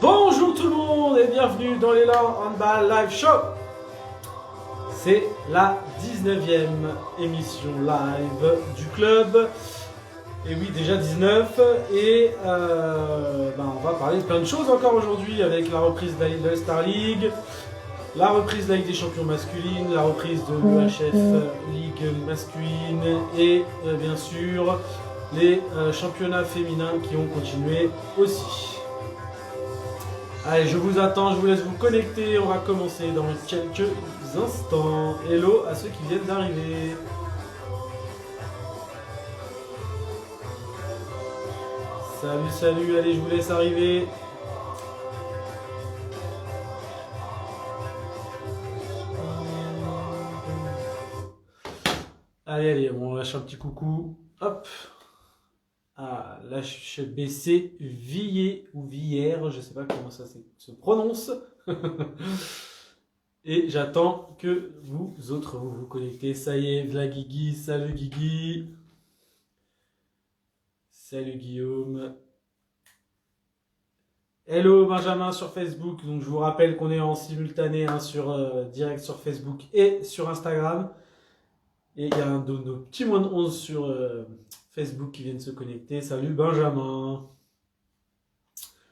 Bonjour tout le monde et bienvenue dans l'élan handball live show. C'est la 19e émission live du club. Et oui, déjà 19. Et on va parler de plein de choses encore aujourd'hui avec la reprise de la Star League, la reprise de la Ligue des champions masculine, la reprise de l'UHF Ligue masculine et bien sûr les championnats féminins qui ont continué aussi. Allez, je vous attends, je vous laisse vous connecter, on va commencer dans quelques instants. Hello à ceux qui viennent d'arriver. Salut, allez, je vous laisse arriver. Allez, on lâche un petit coucou. Hop. Ah, l'HBC Villiers ou Villiers, je sais pas comment ça se prononce. Et j'attends que vous autres vous connectez. Ça y est, Vla Guigui, salut Guigui. Salut Guillaume. Hello Benjamin sur Facebook. Donc je vous rappelle qu'on est en simultané sur direct sur Facebook et sur Instagram. Et il y a un de nos petits moins de 11 sur Facebook qui viennent se connecter. Salut Benjamin.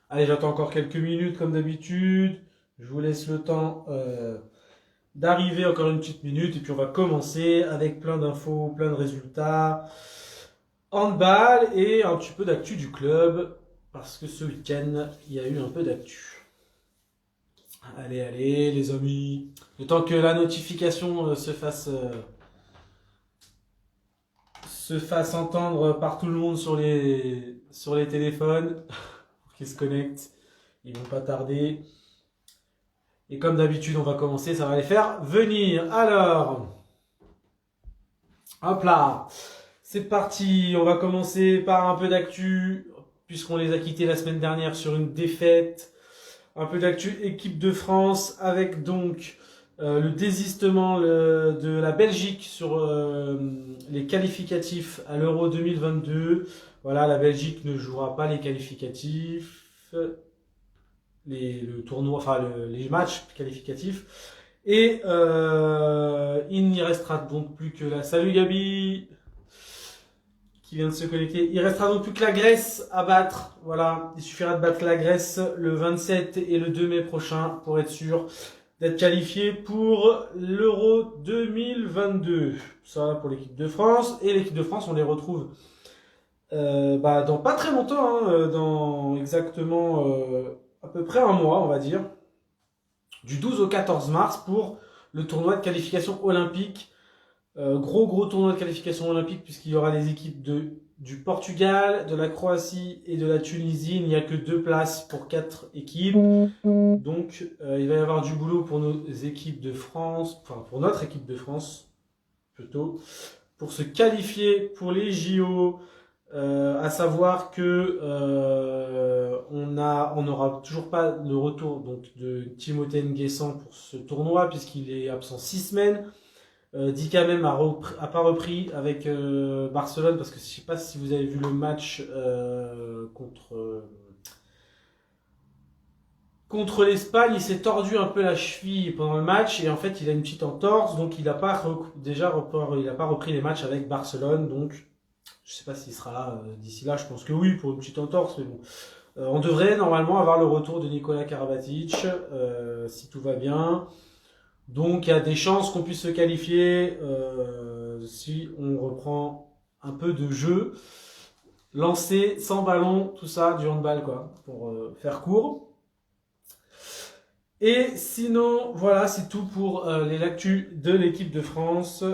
Allez, j'attends encore quelques minutes comme d'habitude. Je vous laisse le temps d'arriver, encore une petite minute. Et puis on va commencer avec plein d'infos, plein de résultats. Handball et un petit peu d'actu du club. Parce que ce week-end, il y a eu un peu d'actu. Allez les amis. Le temps que la notification se fasse entendre par tout le monde sur les téléphones pour qu'ils se connectent. Ils vont pas tarder. Et comme d'habitude, on va commencer, ça va les faire venir. Alors, hop là, c'est parti. On va commencer par un peu d'actu, puisqu'on les a quittés la semaine dernière sur une défaite. Un peu d'actu équipe de France avec donc le désistement de la Belgique sur les qualificatifs à l'Euro 2022. Voilà, la Belgique ne jouera pas les qualificatifs, le tournoi, enfin les matchs qualificatifs. Et il n'y restera donc plus que la... Salut Gabi qui vient de se connecter. Il restera donc plus que la Grèce à battre. Voilà, il suffira de battre la Grèce le 27 et le 2 mai prochain pour être sûr d'être qualifié pour l'Euro 2022. Ça pour l'équipe de France. Et l'équipe de France, on les retrouve dans pas très longtemps, dans exactement à peu près un mois, on va dire, du 12 au 14 mars pour le tournoi de qualification olympique. Gros tournoi de qualification olympique puisqu'il y aura des équipes du Portugal, de la Croatie et de la Tunisie. Il n'y a que 2 places pour 4 équipes. Donc il va y avoir du boulot pour nos équipes de France, enfin pour notre équipe de France plutôt, pour se qualifier pour les JO. À savoir que on n'aura toujours pas le retour donc de Timothée Nguessan pour ce tournoi puisqu'il est absent 6 semaines. Dikamem a pas repris avec Barcelone parce que je sais pas si vous avez vu le match contre l'Espagne, il s'est tordu un peu la cheville pendant le match et en fait il a une petite entorse donc il a pas repris les matchs avec Barcelone, donc je sais pas s'il sera là d'ici là, je pense que oui pour une petite entorse, mais bon. On devrait normalement avoir le retour de Nicolas Karabatic si tout va bien. Donc il y a des chances qu'on puisse se qualifier si on reprend un peu de jeu, lancer sans ballon, tout ça, du handball quoi, pour faire court. Et sinon, voilà, c'est tout pour les actus de l'équipe de France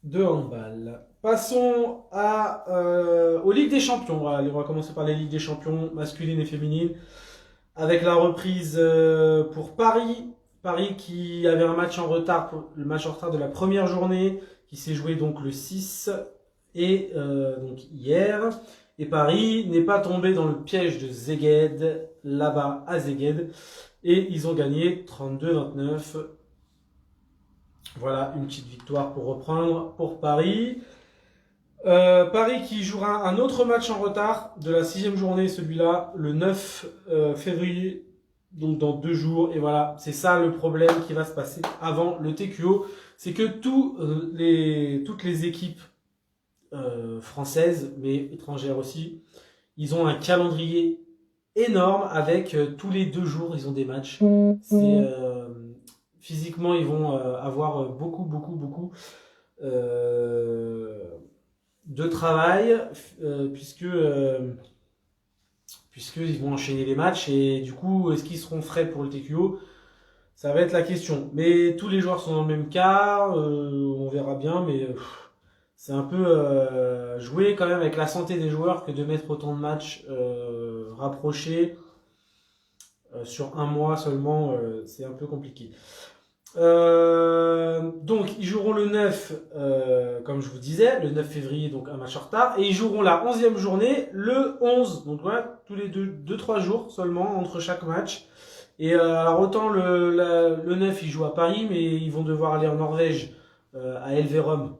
de handball. Passons aux Ligues des Champions. Voilà, on va commencer par les Ligues des Champions masculines et féminines avec la reprise pour Paris. Paris qui avait un match en retard, le match en retard de la première journée, qui s'est joué donc le 6 et donc hier. Et Paris n'est pas tombé dans le piège de Szeged, là-bas à Szeged. Et ils ont gagné 32-29. Voilà, une petite victoire pour reprendre pour Paris. Paris qui jouera un autre match en retard de la 6e journée, celui-là, le 9 février donc dans 2 jours. Et voilà, c'est ça le problème qui va se passer avant le TQO. C'est que toutes les équipes françaises, mais étrangères aussi, ils ont un calendrier énorme avec tous les 2 jours, ils ont des matchs. Physiquement, ils vont avoir beaucoup de travail, puisqu'ils vont enchaîner les matchs. Et du coup, est-ce qu'ils seront frais pour le TQO? Ça va être la question. Mais tous les joueurs sont dans le même cas, on verra bien, mais c'est un peu jouer quand même avec la santé des joueurs que de mettre autant de matchs rapprochés sur un mois seulement, c'est un peu compliqué. Donc ils joueront le 9, comme je vous disais, le 9 février, donc un match en retard, et ils joueront la 11e journée le 11, donc voilà, tous les 2-3 jours seulement entre chaque match. Et alors autant le 9 ils jouent à Paris, mais ils vont devoir aller en Norvège, à Elverum,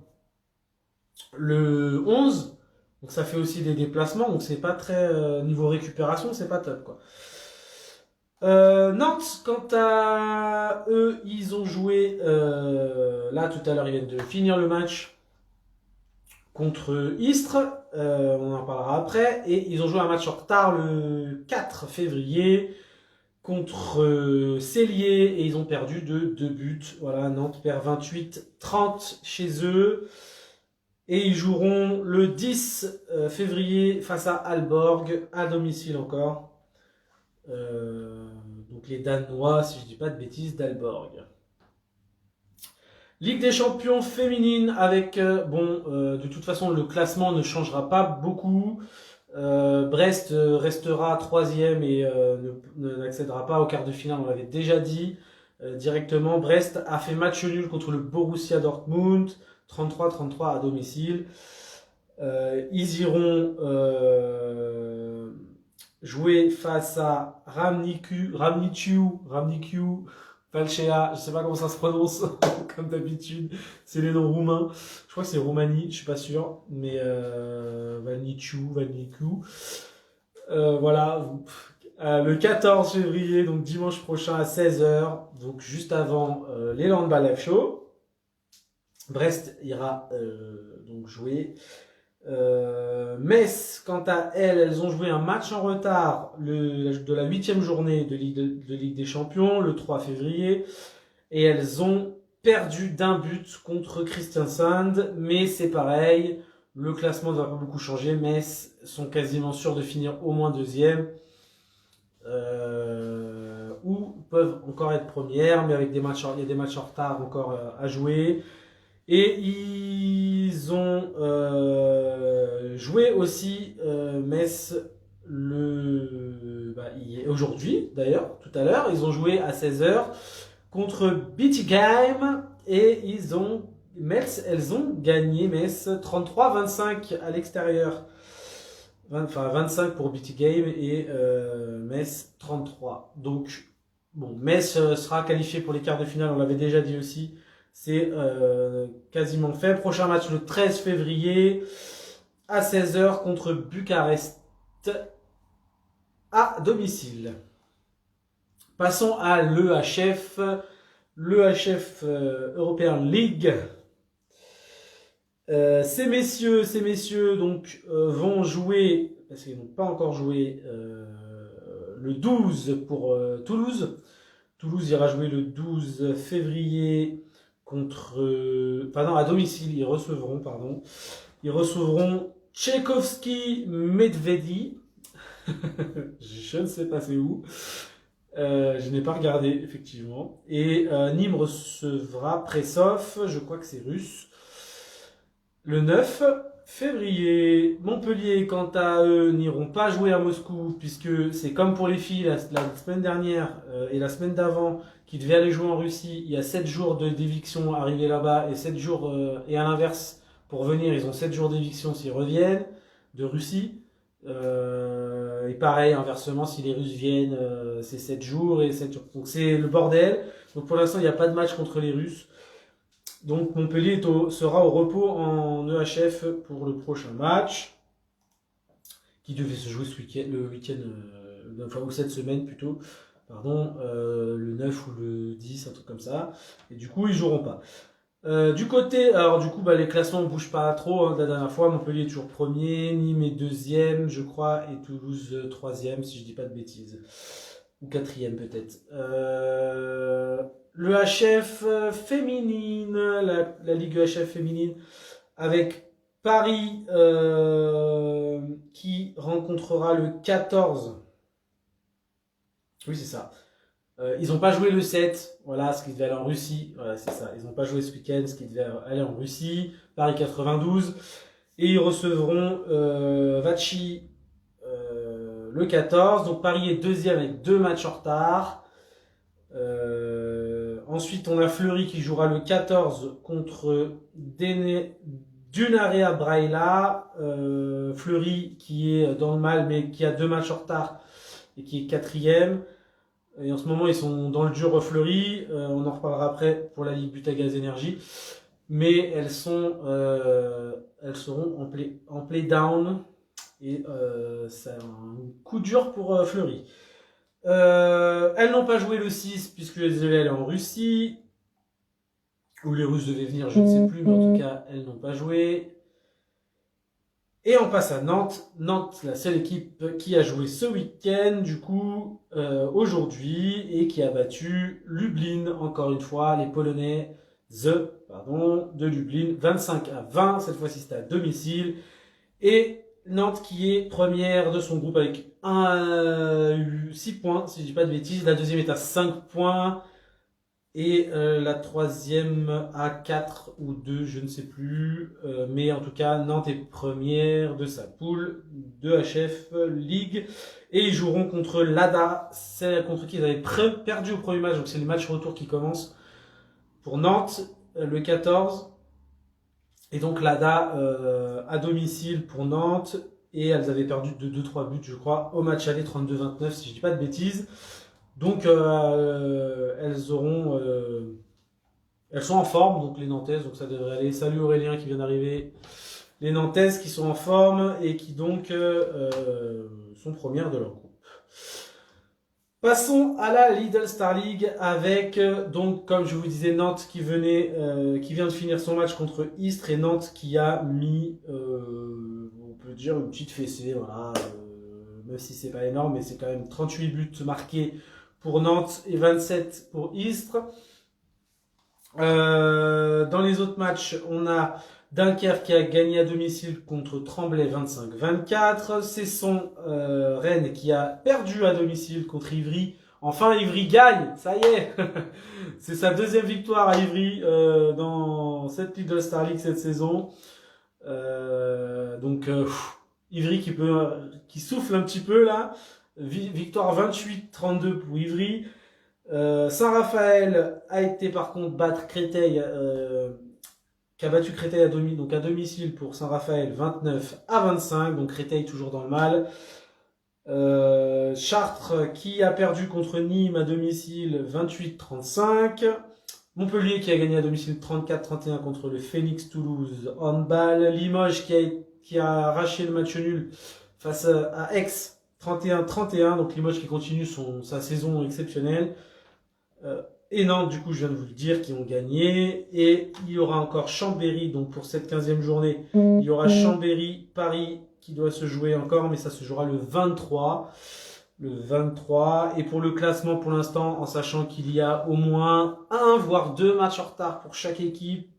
le 11, donc ça fait aussi des déplacements, donc c'est pas très, niveau récupération, c'est pas top quoi. Nantes, quant à eux, ils ont joué, là tout à l'heure, ils viennent de finir le match contre Istres, on en parlera après, et ils ont joué un match en retard le 4 février contre Cellier, et ils ont perdu de 2 buts. Voilà, Nantes perd 28-30 chez eux, et ils joueront le 10 février face à Aalborg, à domicile encore. Donc les Danois, si je dis pas de bêtises, d'Aalborg. Ligue des champions féminine avec, de toute façon le classement ne changera pas beaucoup. Brest restera 3e et n'accédera pas au quart de finale, on l'avait déjà dit directement. Brest a fait match nul contre le Borussia Dortmund, 33-33 à domicile. Ils iront jouer face à Ramnicu Falchea, je sais pas comment ça se prononce, comme d'habitude, c'est les noms roumains. Je crois que c'est Roumanie, je suis pas sûr, mais Valnicu. Voilà, le 14 février, donc dimanche prochain à 16h, donc juste avant l'élan de Balev Show. Brest ira donc jouer. Metz, quant à elles ont joué un match en retard de la 8e journée de Ligue des Champions, le 3 février, et elles ont perdu d'1 but contre Kristiansand, mais c'est pareil, le classement ne va pas beaucoup changer. Metz sont quasiment sûrs de finir au moins 2e, ou peuvent encore être premières, mais avec il y a des matchs en retard encore à jouer. Et ils ont joué aussi Metz aujourd'hui, d'ailleurs, tout à l'heure. Ils ont joué à 16h contre Bietigheim et elles ont gagné Metz 33-25 à l'extérieur. Enfin 25 pour Bietigheim et Metz 33. Donc, bon, Metz sera qualifié pour les quarts de finale, on l'avait déjà dit aussi. C'est quasiment fait. Prochain match le 13 février à 16h contre Bucarest à domicile. Passons à l'EHF. L'EHF European League. Ces messieurs donc vont jouer, parce qu'ils n'ont pas encore joué, le 12 pour Toulouse. Toulouse ira jouer le 12 février à domicile, ils recevront Tchaïkovski Medvedi. Je ne sais pas c'est où. Je n'ai pas regardé, effectivement. Et Nîmes recevra Pressov, je crois que c'est russe, le 9 février. Montpellier, quant à eux, n'iront pas jouer à Moscou, puisque c'est comme pour les filles la semaine dernière et la semaine d'avant, qui devaient aller jouer en Russie. Il y a 7 jours d'éviction arrivés là-bas, et 7 jours, et à l'inverse, pour venir, ils ont 7 jours d'éviction s'ils reviennent de Russie. Et pareil, inversement, si les Russes viennent, c'est 7 jours et 7 jours. Donc c'est le bordel. Donc pour l'instant, il n'y a pas de match contre les Russes. Donc Montpellier sera au repos en EHF pour le prochain match, qui devait se jouer le week-end, enfin, ou cette semaine plutôt. pardon, le 9 ou le 10, un truc comme ça. Et du coup, ils joueront pas. Du côté, alors du coup, les classements ne bougent pas trop. Hein, de la dernière fois, Montpellier est toujours premier, Nîmes est deuxième, je crois, et Toulouse troisième, si je dis pas de bêtises. Ou quatrième peut-être. Le HF féminine, la Ligue HF féminine, avec Paris qui rencontrera le 14. Oui, c'est ça. Ils n'ont pas joué le 7, voilà, ce qui devait aller en Russie. Voilà, c'est ça. Ils n'ont pas joué ce week-end, ce qui devait aller en Russie. Paris 92. Et ils recevront Vachi le 14. Donc Paris est deuxième avec 2 matchs en retard. Ensuite, on a Fleury qui jouera le 14 contre Dunarea Braila. Fleury qui est dans le mal, mais qui a 2 matchs en retard et qui est quatrième. Et en ce moment, ils sont dans le dur Fleury. On en reparlera après pour la Ligue Butagaz Énergie. Mais elles seront en play down. Et c'est un coup dur pour Fleury. Elles n'ont pas joué le 6 puisque elles devaient aller en Russie. Où les Russes devaient venir, je ne sais plus. Mais en tout cas, elles n'ont pas joué. Et on passe à Nantes. Nantes, la seule équipe qui a joué ce week-end, du coup, aujourd'hui, et qui a battu Lublin, encore une fois, les Polonais, de Lublin, 25-20, cette fois-ci c'était à domicile. Et Nantes qui est première de son groupe avec 6 points, si je dis pas de bêtises. La deuxième est à 5 points. Et la troisième à 4 ou 2, je ne sais plus. Mais en tout cas, Nantes est première de sa poule de HF League. Et ils joueront contre l'ADA, c'est contre qui ils avaient perdu au premier match. Donc c'est le match retour qui commence pour Nantes, le 14. Et donc l'ADA à domicile pour Nantes. Et elles avaient perdu de 2-3 buts, je crois, au match aller 32-29, si je dis pas de bêtises. Donc elles sont en forme, donc les Nantaises, donc ça devrait aller. Salut Aurélien qui vient d'arriver. Les Nantaises qui sont en forme et qui donc sont premières de leur groupe. Passons à la Lidl Star League avec donc comme je vous disais Nantes qui vient de finir son match contre Istres et Nantes qui a mis on peut dire une petite fessée, voilà, même si c'est pas énorme, mais c'est quand même 38 buts marqués pour Nantes et 27 pour Istres. Dans les autres matchs, on a Dunkerque qui a gagné à domicile contre Tremblay 25-24. Cesson Rennes qui a perdu à domicile contre Ivry. Enfin, Ivry gagne, ça y est. C'est sa deuxième victoire à Ivry dans cette Lidl Star League cette saison. Ivry qui souffle un petit peu là. Victoire 28-32 pour Ivry. Saint-Raphaël a été par contre battre Créteil, qui a battu Créteil à domicile pour Saint-Raphaël 29-25. Donc Créteil toujours dans le mal. Chartres qui a perdu contre Nîmes à domicile 28-35. Montpellier qui a gagné à domicile 34-31 contre le Phoenix Toulouse handball. Limoges qui a arraché le match nul face à Aix 31-31. Donc Limoges qui continue sa saison exceptionnelle. Et Nantes, du coup, je viens de vous le dire, qui ont gagné. Et il y aura encore Chambéry, donc pour cette 15e journée, il y aura Chambéry-Paris qui doit se jouer encore, mais ça se jouera le 23. Le 23. Et pour le classement, pour l'instant, en sachant qu'il y a au moins 1, voire 2 matchs en retard pour chaque équipe.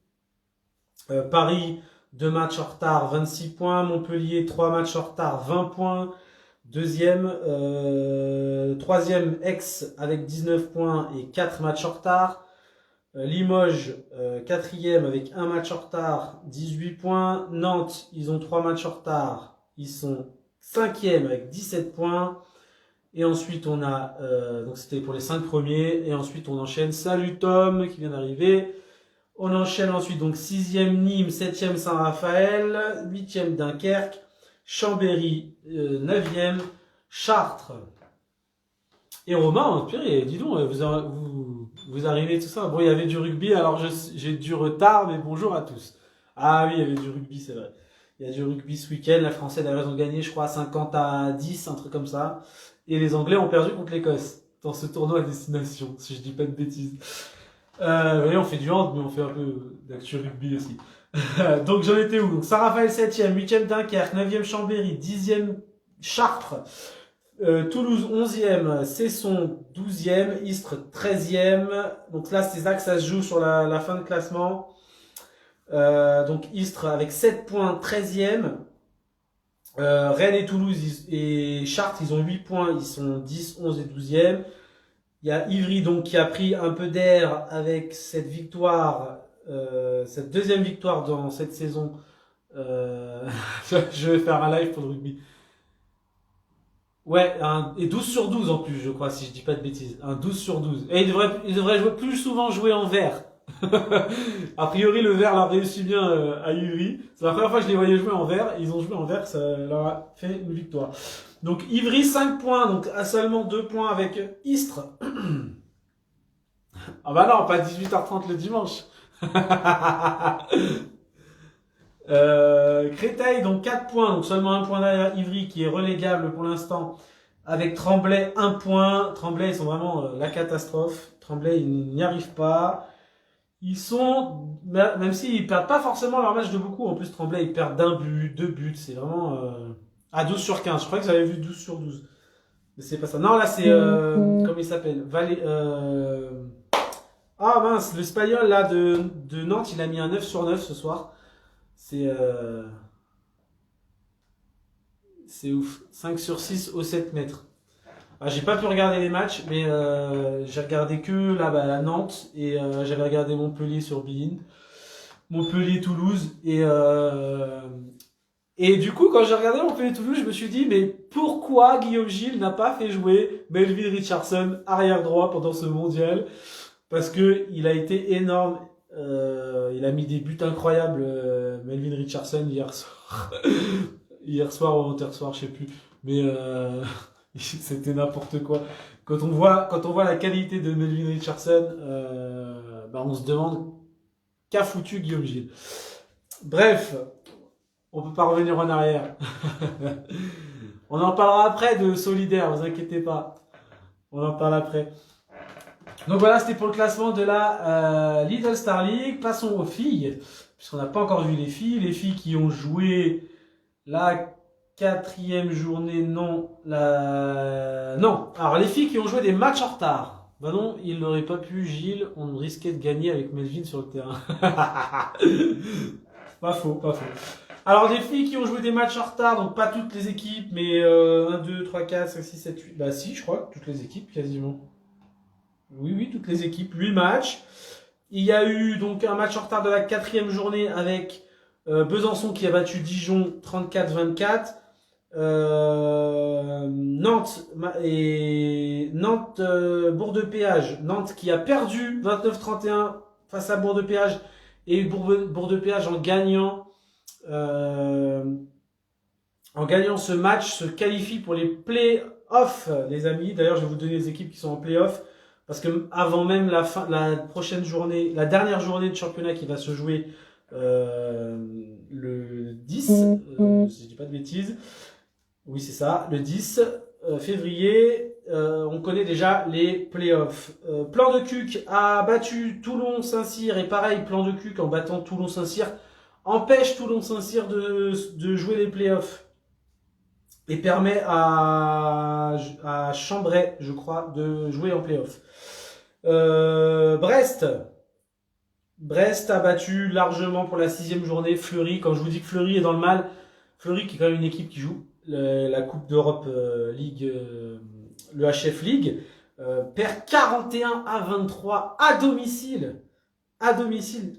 Paris, 2 matchs en retard, 26 points. Montpellier, 3 matchs en retard, 20 points. Troisième, Aix avec 19 points et 4 matchs en retard. Limoges, quatrième avec 1 match en retard, 18 points. Nantes, ils ont 3 matchs en retard. Ils sont 5e avec 17 points. Et ensuite, on a, donc c'était pour les 5 premiers. Et ensuite, on enchaîne. Salut Tom qui vient d'arriver. On enchaîne ensuite, donc 6e Nîmes, 7e Saint-Raphaël, 8e Dunkerque. Chambéry, 9e, Chartres. Et Romain, purée, dis donc, vous arrivez tout ça. Bon, il y avait du rugby, alors j'ai du retard, mais bonjour à tous. Ah oui, il y avait du rugby, c'est vrai. Il y a du rugby ce week-end. La Française, d'ailleurs, ils ont gagné, je crois, 50-10, un truc comme ça. Et les Anglais ont perdu contre l'Écosse. dans ce tournoi à destination, si je dis pas de bêtises. Oui, on fait du hand, mais on fait un peu d'actu rugby aussi. Donc j'en étais où? Donc Saint-Raphaël 7e, 8e Dunkerque, 9e Chambéry, 10e Chartres, Toulouse 11e, Cesson 12e, Istres 13e. Donc là c'est ça que ça se joue sur la fin de classement. Donc Istres avec 7 points 13e. Rennes et Toulouse et Chartres ils ont 8 points, ils sont 10, 11 et 12e. Il y a Ivry donc qui a pris un peu d'air avec cette victoire, cette deuxième victoire dans cette saison. Je vais faire un live pour le rugby. Ouais, et 12 sur 12 en plus, je crois, si je dis pas de bêtises. Un 12 sur 12. Et il devrait jouer plus souvent jouer en vert. A priori, le vert l'a réussi bien à Ivry. C'est la première fois que je les voyais jouer en vert. Ils ont joué en vert, ça leur a fait une victoire. Donc Ivry 5 points, donc à seulement 2 points avec Istres. Ah bah non, pas 18h30 le dimanche. Créteil, donc 4 points, donc seulement 1 point derrière Ivry qui est relégable pour l'instant. Avec Tremblay, 1 point. Tremblay, ils sont vraiment la catastrophe. Tremblay, ils n'y arrivent pas. Ils sont, même s'ils perdent pas forcément leur match de beaucoup, en plus Tremblay, ils perdent d'un but, 2 buts, c'est vraiment à 12 sur 15. Je crois que j'avais vu 12 sur 12. Mais c'est pas ça. Non, là c'est, comment il s'appelle? Ah mince, le Spagnol là de Nantes, il a mis un 9 sur 9 ce soir. C'est ouf. 5 sur 6 au 7 mètres. Ah, j'ai pas pu regarder les matchs, mais j'ai regardé que là, à Nantes et j'avais regardé Montpellier sur beIN, Montpellier-Toulouse et du coup quand j'ai regardé Montpellier-Toulouse, je me suis dit mais pourquoi Guillaume Gilles n'a pas fait jouer Melvin Richardson arrière droit pendant ce mondial? Parce que il a été énorme, il a mis des buts incroyables, Melvin Richardson hier soir, hier soir ou avant-hier-soir, je sais plus, mais c'était n'importe quoi. Quand on voit la qualité de Melvin Richardson, on se demande qu'a foutu Guillaume Gilles. Bref, on peut pas revenir en arrière. On en parlera après de Solidaire, vous inquiétez pas. On en parle après. Donc voilà, c'était pour le classement de la Little Star League. Passons aux filles, puisqu'on n'a pas encore vu les filles. Les filles qui ont joué la 4e journée, non. Non. Alors, les filles qui ont joué des matchs en retard. Bah non, ils n'auraient pas pu, Gilles. On risquait de gagner avec Melvin sur le terrain. Pas faux, pas faux. Alors, les filles qui ont joué des matchs en retard, donc pas toutes les équipes, mais 1, 2, 3, 4, 5, 6, 7, 8. Bah si, je crois, toutes les équipes, quasiment. Oui, toutes les équipes. 8 matchs. Il y a eu donc un match en retard de la 4e journée avec Besançon qui a battu Dijon 34-24. Nantes et Nantes Bourg-de-Péage. Nantes qui a perdu 29-31 face à Bourg-de-Péage et Bourg-de-Péage en gagnant ce match se qualifie pour les play-offs, les amis. D'ailleurs, je vais vous donner les équipes qui sont en play-off parce que avant même la prochaine journée, la dernière journée de championnat qui va se jouer le 10, si je dis pas de bêtises. Oui, c'est ça, le 10 février, on connaît déjà les playoffs. Plan de Cuc a battu Toulon-Saint-Cyr et pareil, Plan de Cuc en battant Toulon-Saint-Cyr empêche Toulon-Saint-Cyr de jouer les playoffs et permet à Chambray, je crois, de jouer en playoffs. Brest a battu largement pour la 6e journée Fleury. Quand je vous dis que Fleury est dans le mal, Fleury qui est quand même une équipe qui joue la Coupe d'Europe League, le HF League, perd 41-23 à domicile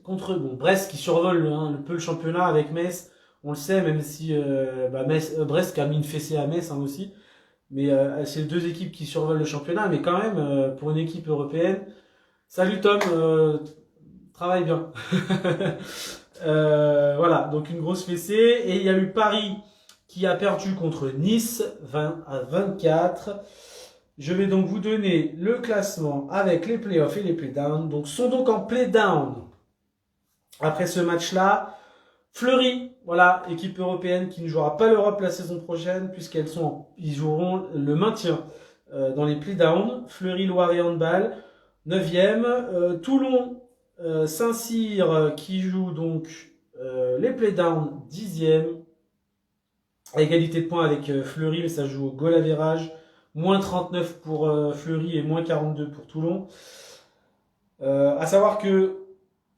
contre Brest qui survole un peu le championnat avec Metz. On le sait, même si Brest qui a mis une fessée à Metz aussi. Mais c'est 2 équipes qui survolent le championnat, mais quand même, pour une équipe européenne. Salut Tom, travaille bien. Voilà, donc une grosse fessée. Et il y a eu Paris qui a perdu contre Nice 20-24. Je vais donc vous donner le classement avec les playoffs et les playdowns. Donc, sont donc en playdown après ce match-là. Fleury, voilà, équipe européenne qui ne jouera pas l'Europe la saison prochaine puisqu'ils joueront le maintien. dans les playdowns. Fleury-Loiret handball, 9e. Toulon, Saint-Cyr qui joue donc les playdowns, 10e. À égalité de points avec Fleury, mais ça joue au goal average. Moins 39 pour Fleury et moins 42 pour Toulon. À savoir que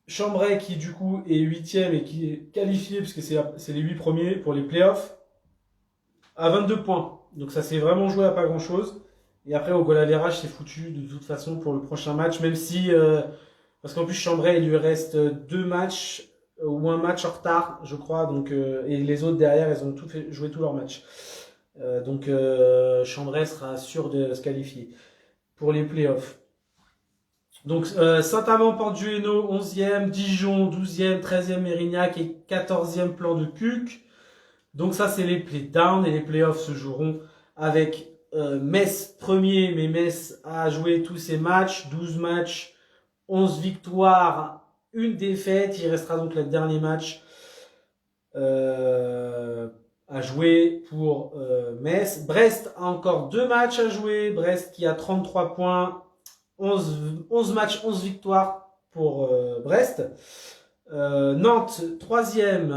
Chambray, qui du coup est 8e et qui est qualifié, puisque c'est les 8 premiers pour les playoffs, à 22 points. Donc ça s'est vraiment joué à pas grand chose. Et après au goal average c'est foutu de toute façon pour le prochain match, même si parce qu'en plus Chambray il lui reste 2 matchs ou un match en retard je crois, donc et les autres derrière ils ont joué tous leurs matchs. Donc Chambray sera sûr de se qualifier pour les playoffs. Donc Saint-Amand-Porte-du-Hainaut 11e, Dijon 12e, 13e Mérignac et 14e Plan de Cuc. Donc ça c'est les playdowns et les playoffs se joueront avec Metz premier, mais Metz a joué tous ses matchs, 12 matchs, 11 victoires, 1 défaite. Il restera donc le dernier match à jouer pour Metz. Brest a encore 2 matchs à jouer, Brest qui a 33 points, 11 matchs, 11 victoires pour Brest. Nantes, 3e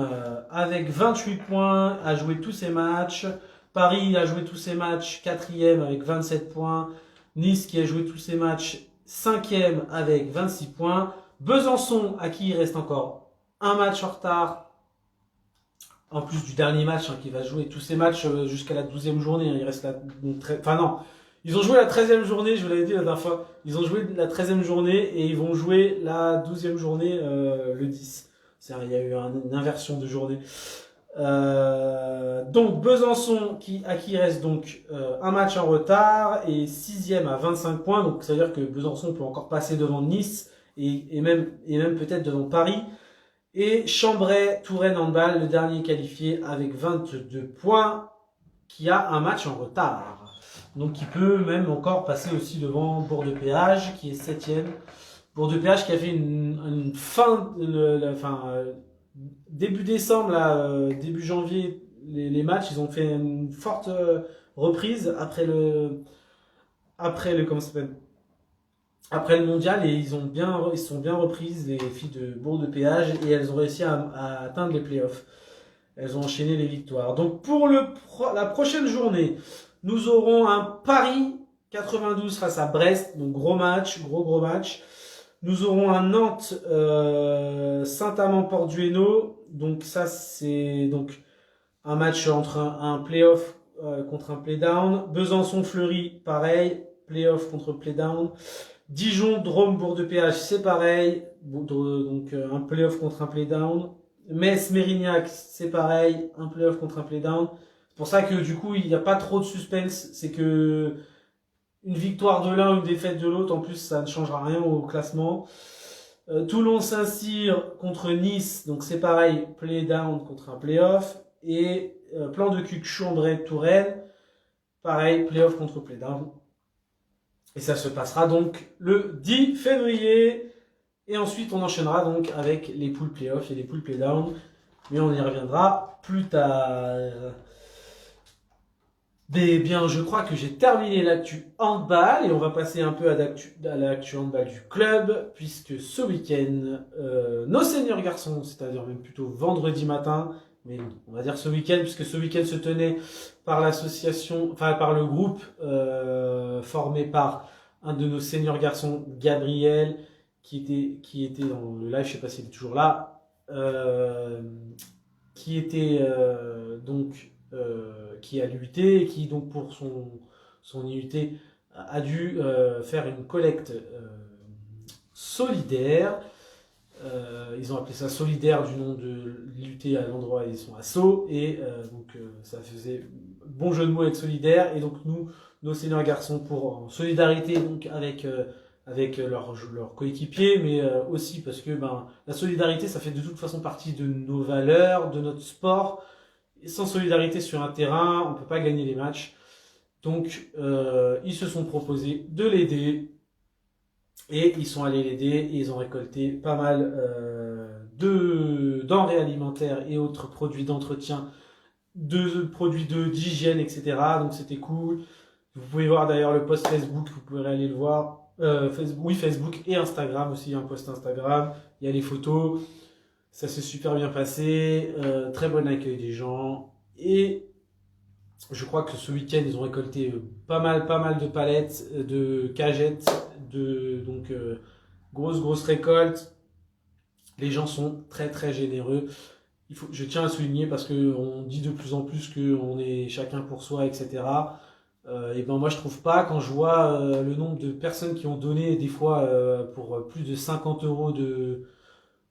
avec 28 points, a joué tous ses matchs. Paris a joué tous ses matchs, 4e avec 27 points. Nice qui a joué tous ses matchs, 5e avec 26 points. Besançon, à qui il reste encore un match en retard, en plus du dernier match qui va jouer tous ses matchs jusqu'à la 12e journée. Il reste enfin non, ils ont joué la 13e journée, je vous l'avais dit la dernière fois. Ils ont joué la 13e journée et ils vont jouer la 12e journée le 10. Il y a eu une inversion de journée. Donc Besançon à qui il reste donc un match en retard et 6e à 25 points. Donc ça veut dire que Besançon peut encore passer devant Nice et même peut-être devant Paris. Et Chambray, Touraine handball, le dernier qualifié avec 22 points, qui a un match en retard. Donc qui peut même encore passer aussi devant Bourg-de-Péage, qui est 7e. Bourg-de-Péage qui a fait une fin, début décembre, là, début janvier, les matchs, ils ont fait une forte reprise après le comment ça s'appelle, après le mondial, et ils sont bien reprises, les filles de Bourg-de-Péage, et elles ont réussi à atteindre les playoffs. Elles ont enchaîné les victoires. Donc pour la prochaine journée, nous aurons un Paris 92 face à Brest, donc gros match. Nous aurons un Nantes Saint-Amand-Porte-du-Hainaut, donc ça c'est donc un match entre un playoff contre un playdown. Besançon-Fleury, pareil, playoff contre playdown. Dijon, Drôme, Bourg-de-Péage, c'est pareil, donc un playoff contre un playdown. Metz, Mérignac, c'est pareil, un playoff contre un playdown. C'est pour ça que du coup, il n'y a pas trop de suspense. C'est que une victoire de l'un, une défaite de l'autre, en plus, ça ne changera rien au classement. Toulon, Saint-Cyr contre Nice, donc c'est pareil, playdown contre un playoff. Et Plan de Cuc, Chambray, Touraine, pareil, playoff contre playdown. Et ça se passera donc le 10 février. Et ensuite, on enchaînera donc avec les poules playoff et les poules playdown. Mais on y reviendra plus tard. Mais bien, je crois que j'ai terminé l'actu handball et on va passer un peu à l'actu handball du club, puisque ce week-end, nos seniors garçons, c'est-à-dire même plutôt vendredi matin, mais on va dire ce week-end, puisque ce week-end se tenait par l'association, enfin par le groupe formé par un de nos seniors garçons, Gabriel, qui était dans le live, je sais pas s'il est toujours là, qui était qui a l'UT et qui donc pour son IUT a dû faire une collecte solidaire. Ils ont appelé ça solidaire du nom de l'IUT à l'endroit où ils sont à Sceaux, et donc ça faisait bon jeu de mots avec solidaire. Et donc nos seniors garçons, en solidarité donc avec leurs coéquipiers, mais aussi parce que la solidarité, ça fait de toute façon partie de nos valeurs, de notre sport. Et sans solidarité sur un terrain, on ne peut pas gagner les matchs. Donc ils se sont proposés de l'aider, et ils sont allés l'aider, et ils ont récolté pas mal de denrées alimentaires et autres produits d'entretien, de produits d'hygiène, etc. Donc c'était cool. Vous pouvez voir d'ailleurs le post Facebook, vous pouvez aller le voir. Facebook, oui, Facebook et Instagram aussi, un post Instagram. Il y a les photos. Ça s'est super bien passé. Très bon accueil des gens. Et je crois que ce week-end, ils ont récolté pas mal de palettes, de cagettes, donc grosse récolte. Les gens sont très généreux. Je tiens à souligner parce qu'on dit de plus en plus qu'on est chacun pour soi, etc. Et ben moi je trouve pas, quand je vois le nombre de personnes qui ont donné des fois pour plus de 50 euros de,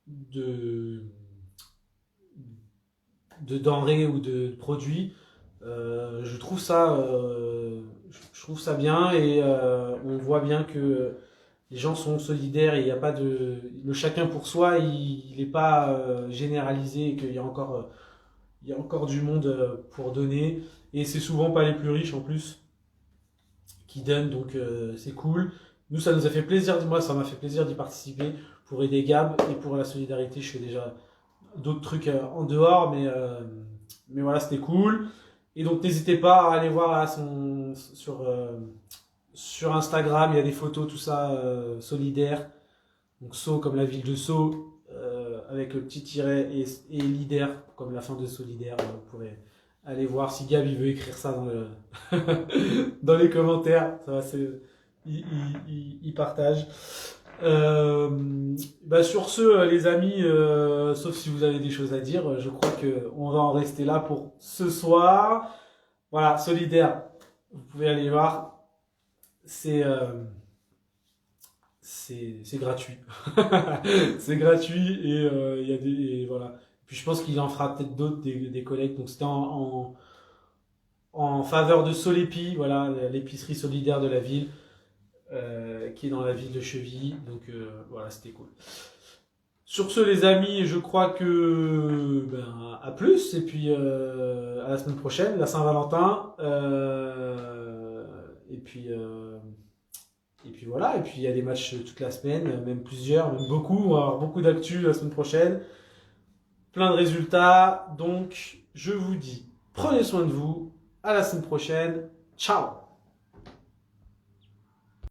de denrées ou de produits, je trouve ça bien et on voit bien que les gens sont solidaires et il n'y a pas le chacun pour soi, il n'est pas généralisé et qu'il y a il y a encore du monde pour donner et c'est souvent pas les plus riches en plus qui donnent, donc c'est cool. Nous, ça nous a fait plaisir, moi ça m'a fait plaisir d'y participer pour aider Gab et pour la solidarité. Je fais déjà d'autres trucs en dehors, mais voilà, c'était cool. Et donc n'hésitez pas à aller voir là, sur Instagram, il y a des photos, tout ça, solidaire. Donc Sceaux comme la ville de Sceaux, avec le petit tiret et leader comme la fin de solidaire. Vous pourrez aller voir si Gab il veut écrire ça dans les commentaires. Ça va, il partage. Sur ce, les amis, sauf si vous avez des choses à dire, je crois qu'on va en rester là pour ce soir. Voilà, solidaire, vous pouvez aller voir. C'est gratuit. C'est gratuit et il y a et voilà. Puis je pense qu'il en fera peut-être d'autres des collectes. Donc c'était en faveur de Solépi, voilà, l'épicerie solidaire de la ville, qui est dans la ville de Chevilly. Donc voilà, c'était cool. Sur ce, les amis, je crois que à plus et puis à la semaine prochaine, la Saint-Valentin. Et puis voilà, et puis il y a des matchs toute la semaine, même plusieurs, même beaucoup. On va avoir beaucoup d'actu la semaine prochaine, plein de résultats. Donc je vous dis, prenez soin de vous, à la semaine prochaine, ciao!